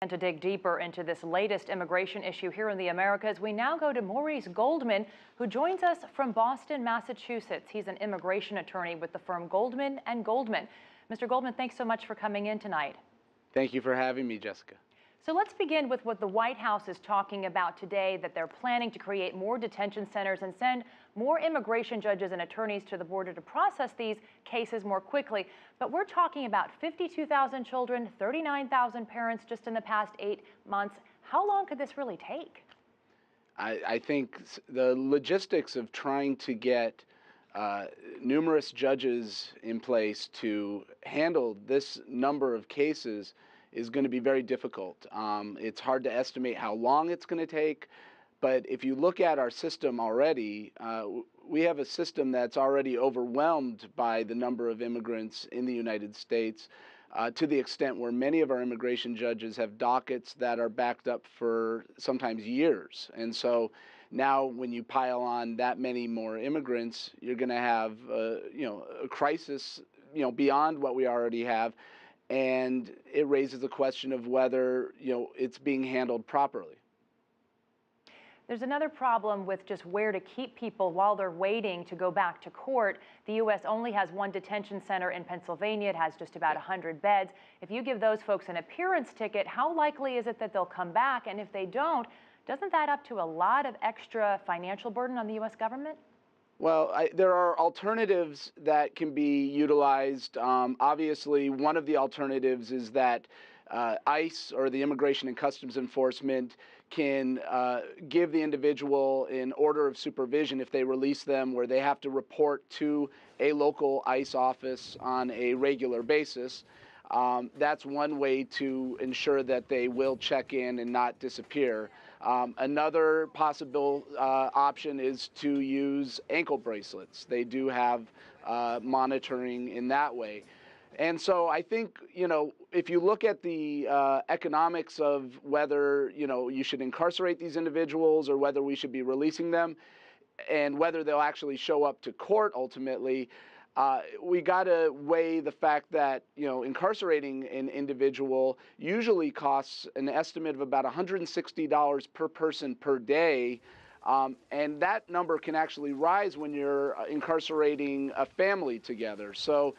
And to dig deeper into this latest immigration issue here in the Americas, we now go to Maurice Goldman, who joins us from Boston, Massachusetts. He's an immigration attorney with the firm Goldman and Goldman. Mr. Goldman, thanks so much for coming in tonight. Thank you for having me, Jessica. So let's begin with what the White House is talking about today, that they're planning to create more detention centers and send more immigration judges and attorneys to the border to process these cases more quickly. But we're talking about 52,000 children, 39,000 parents just in the past 8 months. How long could this really take? I think the logistics of trying to get numerous judges in place to handle this number of cases is going to be very difficult. It's hard to estimate how long it's going to take, but if you look at our system already, we have a system that's already overwhelmed by the number of immigrants in the United States, to the extent where many of our immigration judges have dockets that are backed up for sometimes years. And so now when you pile on that many more immigrants, you're going to have a crisis beyond what we already have. And it raises the question of whether, it's being handled properly. There's another problem with just where to keep people while they're waiting to go back to court. The U.S. only has one detention center in Pennsylvania. It has just about 100 beds. If you give those folks an appearance ticket, how likely is it that they'll come back? And if they don't, doesn't that up to a lot of extra financial burden on the U.S. government? Well, there are alternatives that can be utilized. Obviously, one of the alternatives is that ICE, or the Immigration and Customs Enforcement, can give the individual an order of supervision if they release them, where they have to report to a local ICE office on a regular basis. That's one way to ensure that they will check in and not disappear. Another possible option is to use ankle bracelets. They do have monitoring in that way. And so I think, if you look at the economics of whether, you should incarcerate these individuals or whether we should be releasing them, and whether they'll actually show up to court ultimately, we got to weigh the fact that, incarcerating an individual usually costs an estimate of about $160 per person per day. And that number can actually rise when you're incarcerating a family together. So,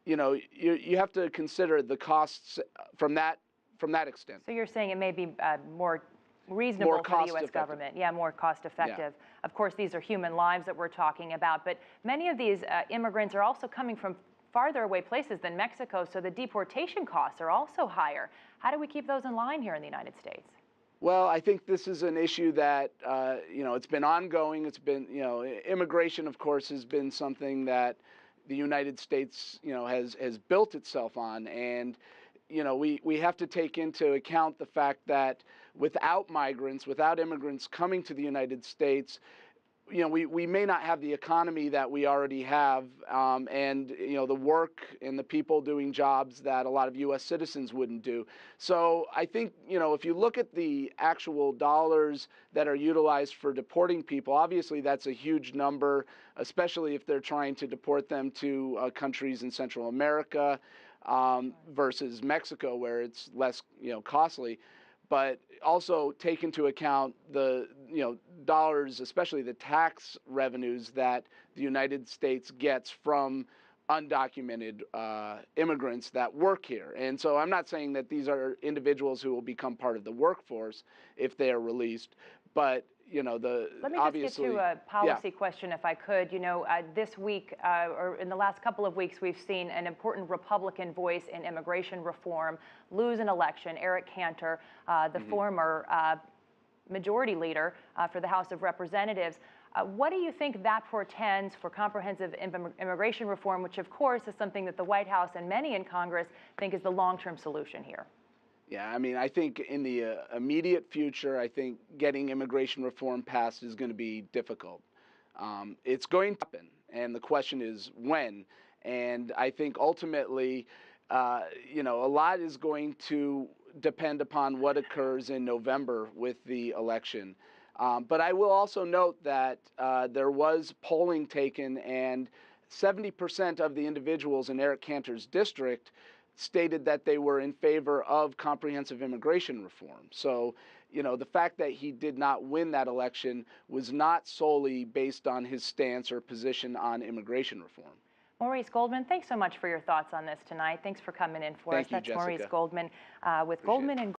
you have to consider the costs from that extent. So you're saying it may be more reasonable for the U.S. government. Yeah, more cost effective. Yeah. Of course, these are human lives that we're talking about, but many of these immigrants are also coming from farther away places than Mexico, so the deportation costs are also higher. How do we keep those in line here in the United States? Well, I think this is an issue that, it's been ongoing. It's been, immigration, of course, has been something that the United States, has built itself on. And, we have to take into account the fact that without migrants, without immigrants coming to the United States, we may not have the economy that we already have, and, the work and the people doing jobs that a lot of U.S. citizens wouldn't do. So I think, if you look at the actual dollars that are utilized for deporting people, obviously that's a huge number, especially if they're trying to deport them to countries in Central America versus Mexico, where it's less, costly. But also take into account the dollars, especially the tax revenues that the United States gets from undocumented immigrants that work here. And so I'm not saying that these are individuals who will become part of the workforce if they are released, but Let me just get to a policy question, if I could. This week, or in the last couple of weeks, we've seen an important Republican voice in immigration reform lose an election. Eric Cantor, the former majority leader for the House of Representatives. What do you think that portends for comprehensive immigration reform, which, of course, is something that the White House and many in Congress think is the long-term solution here? Yeah, I think in the immediate future, I think getting immigration reform passed is going to be difficult. It's going to happen, and the question is when. And I think ultimately, a lot is going to depend upon what occurs in November with the election. But I will also note that there was polling taken, and 70% of the individuals in Eric Cantor's district stated that they were in favor of comprehensive immigration reform. So, the fact that he did not win that election was not solely based on his stance or position on immigration reform. Maurice Goldman, thanks so much for your thoughts on this tonight. Thanks for coming in for us. Thank you, That's Jessica. Maurice Goldman with Appreciate Goldman it. and